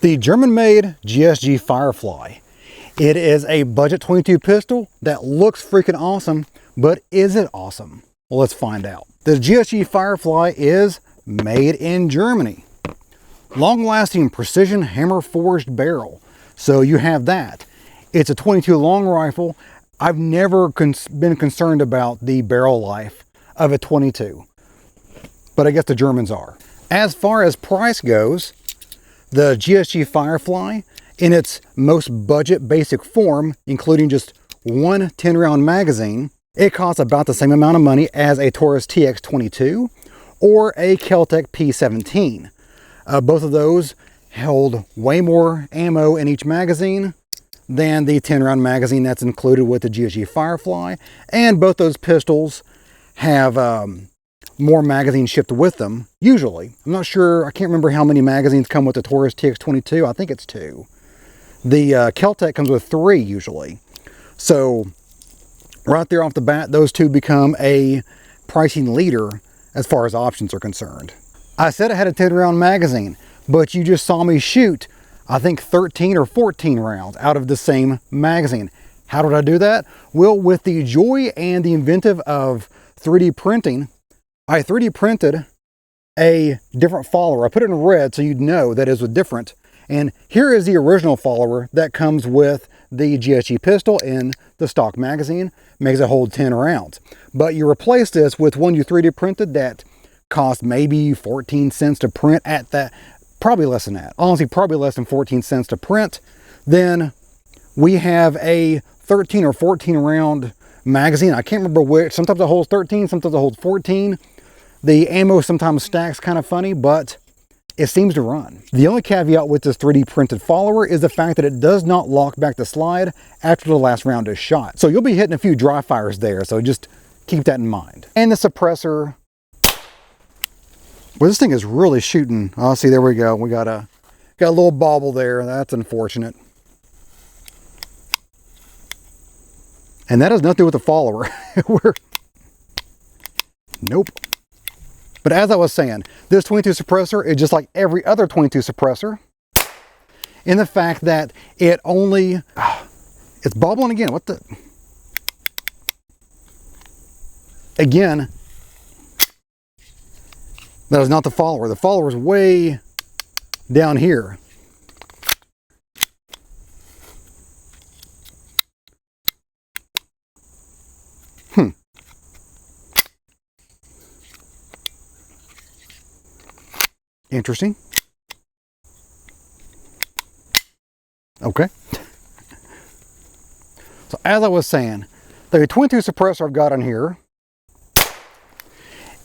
The German-made GSG Firefly. It is a budget 22 pistol that looks freaking awesome, but is it awesome? Well, let's find out. The GSG Firefly is made in Germany. Long-lasting precision hammer-forged barrel. So you have that. It's a 22 long rifle. I've never been concerned about the barrel life of a 22, but I guess the Germans are. As far as price goes, the GSG Firefly, in its most budget basic form, including just one 10-round magazine, it costs about the same amount of money as a Taurus TX22 or a Kel-Tec P17. Both of those held way more ammo in each magazine than the 10-round magazine that's included with the GSG Firefly, and both those pistols have more magazines shipped with them, usually. I'm not sure, I can't remember how many magazines come with the Taurus TX22. I think it's 2. The Kel-Tec comes with 3 usually. So right there off the bat, those two become a pricing leader as far as options are concerned. I said it had a 10-round magazine, but you just saw me shoot, I think 13 or 14 rounds out of the same magazine. How did I do that? Well, with the joy and the inventive of 3D printing, I 3D printed a different follower. I put it in red so you'd know that it was different. And here is the original follower that comes with the GSG pistol in the stock magazine. Makes it hold 10 rounds. But you replace this with one you 3D printed that cost maybe 14 cents to print at that. Probably less than that. Honestly, probably less than 14 cents to print. Then we have a 13 or 14 round magazine. I can't remember which. Sometimes it holds 13, sometimes it holds 14. The ammo sometimes stacks kind of funny, but it seems to run. The only caveat with this 3D printed follower is the fact that it does not lock back the slide after the last round is shot. So you'll be hitting a few dry fires there, so just keep that in mind. And the suppressor, well, this thing is really shooting. Oh, see, there we go. We got a little bobble there. That's unfortunate. And that has nothing to do with the follower. Nope. But as I was saying, this 22 suppressor is just like every other 22 suppressor in the fact that it only, it's bobbling again. What the? Again, that is not the follower. The follower is way down here. Interesting. Okay. So as I was saying, the 22 suppressor I've got on here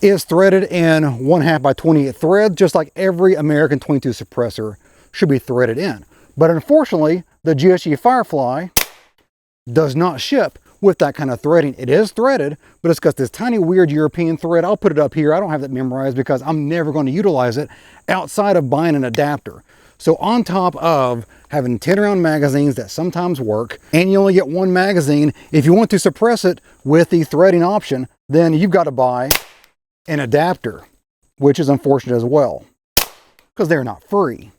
is threaded in 1/2 by 28 threads, just like every American 22 suppressor should be threaded in. But unfortunately, the GSG Firefly does not ship with that kind of threading. It is threaded, but it's got this tiny weird European thread. I'll put it up here. I don't have that memorized because I'm never going to utilize it outside of buying an adapter. So on top of having 10-round magazines that sometimes work, and you only get one magazine, if you want to suppress it with the threading option, then you've got to buy an adapter, which is unfortunate as well, because they're not free.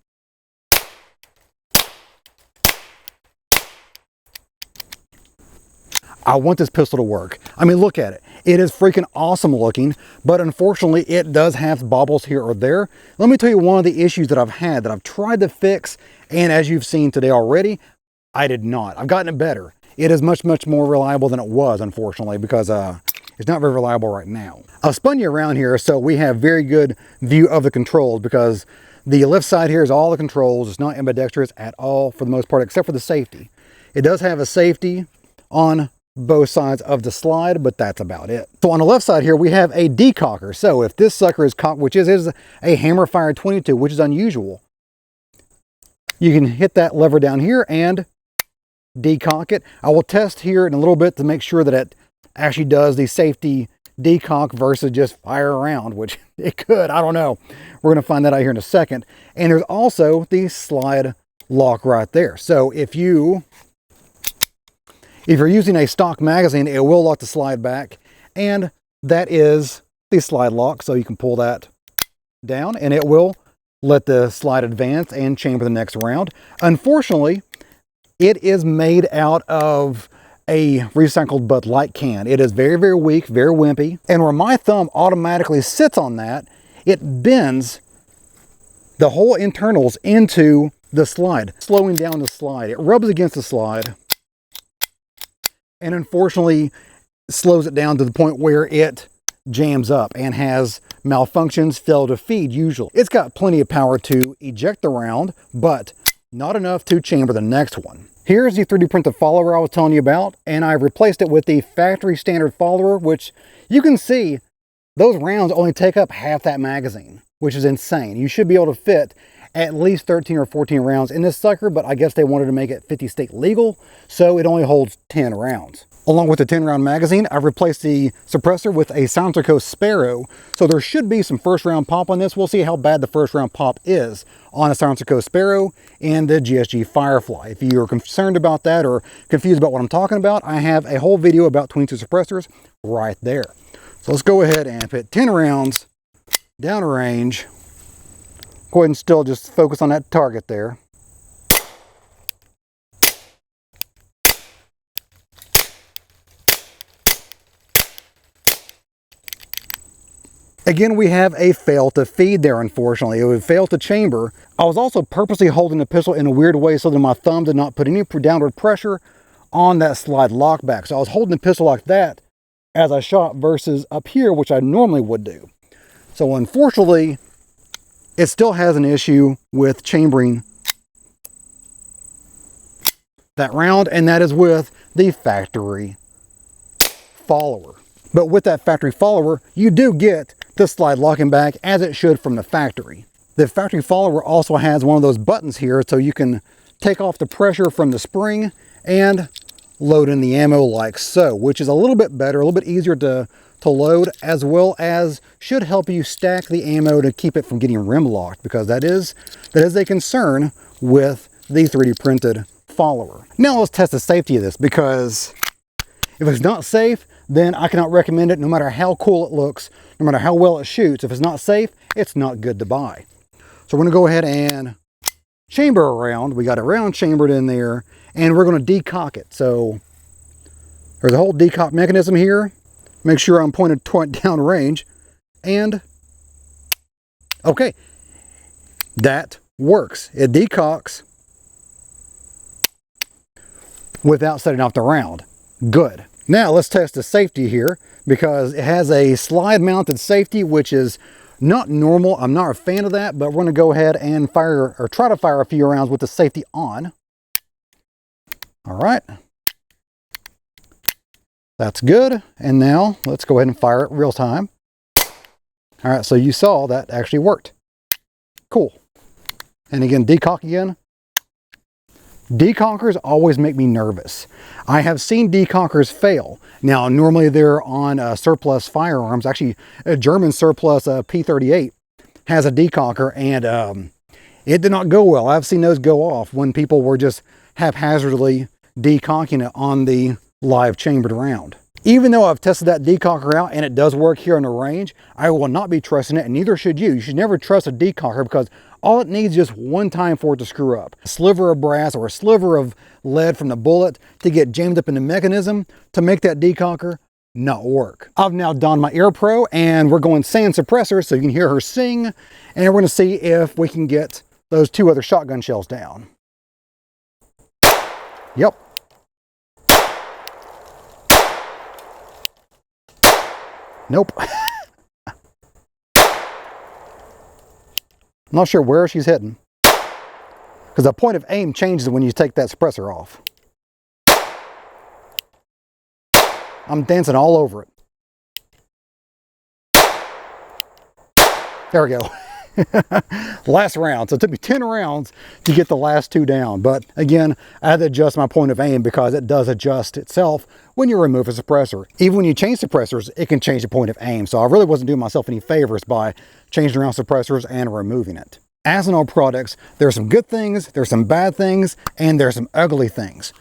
I want this pistol to work. I mean, look at it. It is freaking awesome looking, but unfortunately it does have bobbles here or there. Let me tell you one of the issues that I've had that I've tried to fix, and as you've seen today already, I did not. I've gotten it better. It is much, much more reliable than it was, unfortunately, because it's not very reliable right now. I've spun you around here so we have very good view of the controls, because the left side here is all the controls. It's not ambidextrous at all for the most part, except for the safety. It does have a safety on both sides of the slide, but that's about it. So on the left side here, we have a decocker. So if this sucker is cocked, which is a hammer-fired 22, which is unusual, you can hit that lever down here and decock it. I will test here in a little bit to make sure that it actually does the safety decock versus just fire around, which it could, I don't know. We're gonna find that out here in a second. And there's also the slide lock right there. So if you're using a stock magazine, it will lock the slide back, and that is the slide lock. So you can pull that down and it will let the slide advance and chamber the next round. Unfortunately, it is made out of a recycled Bud Light can. It is very, very weak, very wimpy. And where my thumb automatically sits on that, it bends the whole internals into the slide, slowing down the slide. It rubs against the slide and unfortunately slows it down to the point where it jams up and has malfunctions, fail to feed usually. It's got plenty of power to eject the round, but not enough to chamber the next one. Here's the 3D printed follower I was telling you about, and I replaced it with the factory standard follower, which you can see those rounds only take up half that magazine, which is insane. You should be able to fit at least 13 or 14 rounds in this sucker, but I guess they wanted to make it 50 state legal, so it only holds 10 rounds. Along with the 10 round magazine, I've replaced the suppressor with a Silencer Sparrow, so there should be some first round pop on this. We'll see how bad the first round pop is on a Silencer Sparrow and the GSG Firefly. If you're concerned about that or confused about what I'm talking about, I have a whole video about 22 suppressors right there. So let's go ahead and put 10 rounds down range. Go ahead and still just focus on that target there. Again, we have a fail to feed there, unfortunately. It would fail to chamber. I was also purposely holding the pistol in a weird way so that my thumb did not put any downward pressure on that slide lockback. So I was holding the pistol like that as I shot versus up here, which I normally would do. So unfortunately, it still has an issue with chambering that round, and that is with the factory follower. But with that factory follower, you do get the slide locking back as it should from the factory. The factory follower also has one of those buttons here so you can take off the pressure from the spring and load in the ammo like so, which is a little bit better, a little bit easier to load, as well as should help you stack the ammo to keep it from getting rim locked, because that is a concern with the 3D printed follower. Now let's test the safety of this, because if it's not safe, then I cannot recommend it no matter how cool it looks, no matter how well it shoots. If it's not safe, it's not good to buy. So we're gonna go ahead and chamber a round. We got a round chambered in there, and we're gonna decock it. So there's a whole decock mechanism here. Make sure I'm pointed down range, and okay, that works. It decocks without setting off the round. Good. Now let's test the safety here, because it has a slide mounted safety, which is not normal. I'm not a fan of that, but we're gonna go ahead and fire, or try to fire a few rounds with the safety on. All right. That's good. And now let's go ahead and fire it real time. All right, so you saw that actually worked. Cool. And again, decock again. Decockers always make me nervous. I have seen decockers fail. Now, normally they're on surplus firearms. Actually, a German surplus P38 has a decocker, and it did not go well. I've seen those go off when people were just haphazardly decocking it on the live chambered round. Even though I've tested that decocker out and it does work here on the range, I will not be trusting it, and neither should you. You should never trust a decocker, because all it needs is just one time for it to screw up. A sliver of brass or a sliver of lead from the bullet to get jammed up in the mechanism to make that decocker not work. I've now donned my Air Pro, and we're going sand suppressor so you can hear her sing, and we're gonna see if we can get those two other shotgun shells down. Yep. Nope. I'm not sure where she's hitting, because the point of aim changes when you take that suppressor off. I'm dancing all over it. There we go. Last round. So it took me 10 rounds to get the last two down. But again, I had to adjust my point of aim, because it does adjust itself when you remove a suppressor. Even when you change suppressors, it can change the point of aim. So I really wasn't doing myself any favors by changing around suppressors and removing it. As in all products, there's some good things, there's some bad things, and there's some ugly things.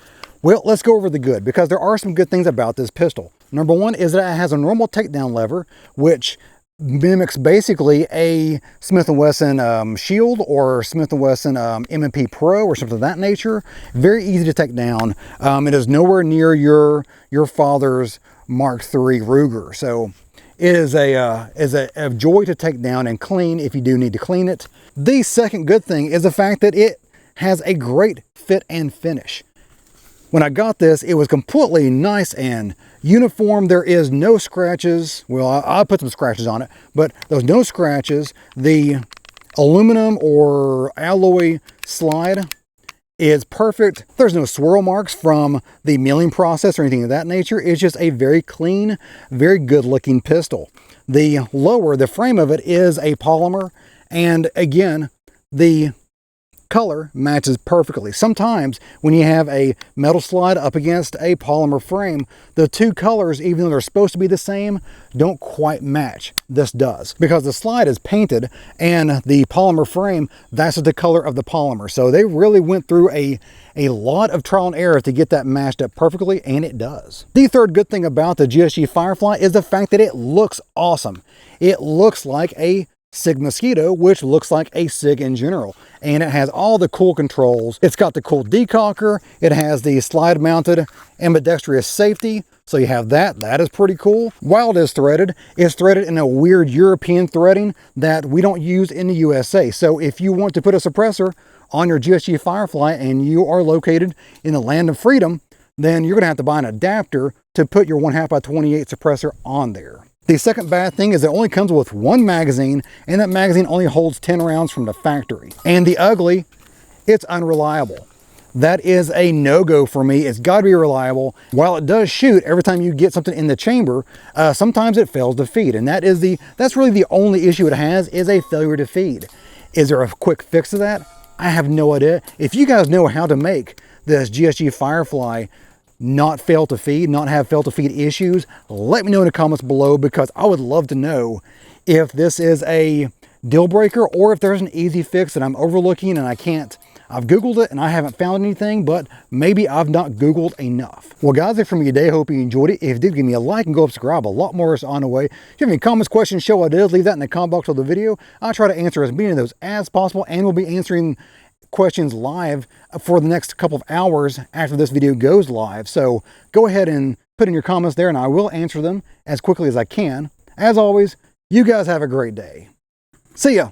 Well, let's go over the good, because there are some good things about this pistol. Number one is that it has a normal takedown lever, which mimics basically a Smith & Wesson Shield or Smith & Wesson M&P Pro or something of that nature. Very easy to take down. It is nowhere near your father's Mark III Ruger. So it is a joy to take down and clean if you do need to clean it. The second good thing is the fact that it has a great fit and finish. When I got this, it was completely nice and uniform. There is no scratches. Well, I put some scratches on it, but there's no scratches. The aluminum or alloy slide is perfect. There's no swirl marks from the milling process or anything of that nature. It's just a very clean, very good looking pistol. The frame of it is a polymer, and again, the color matches perfectly. Sometimes when you have a metal slide up against a polymer frame, the two colors, even though they're supposed to be the same, don't quite match. This does, because the slide is painted and the polymer frame, that's the color of the polymer. So they really went through a lot of trial and error to get that matched up perfectly, and it does. The third good thing about the GSG Firefly is the fact that it looks awesome. It looks like a SIG Mosquito, which looks like a SIG in general, and it has all the cool controls. It's got the cool decocker, it has the slide mounted ambidextrous safety, so you have that is pretty cool. While it is threaded in a weird European threading that we don't use in the USA. So if you want to put a suppressor on your GSG Firefly and you are located in the land of freedom, then you're gonna have to buy an adapter to put your 1/2x28 suppressor on there. The second bad thing is it only comes with one magazine, and that magazine only holds 10 rounds from the factory. And the ugly, it's unreliable. That is a no-go for me. It's got to be reliable. While it does shoot every time you get something in the chamber, sometimes it fails to feed, and that's really the only issue it has, is a failure to feed. Is there a quick fix to that? I have no idea. If you guys know how to make this GSG Firefly not fail to feed, not have fail to feed issues, let me know in the comments below, because I would love to know if this is a deal breaker or if there's an easy fix that I'm overlooking and I've Googled it and I haven't found anything, but maybe I've not Googled enough. Well guys, that's it from me today. Hope you enjoyed it. If you did, give me a like and go subscribe. A lot more is on the way. If you have any comments, questions, show ideas, leave that in the comment box of the video. I'll try to answer as many of those as possible, and we'll be answering questions live for the next couple of hours after this video goes live. So go ahead and put in your comments there and I will answer them as quickly as I can. As always, you guys have a great day. See ya.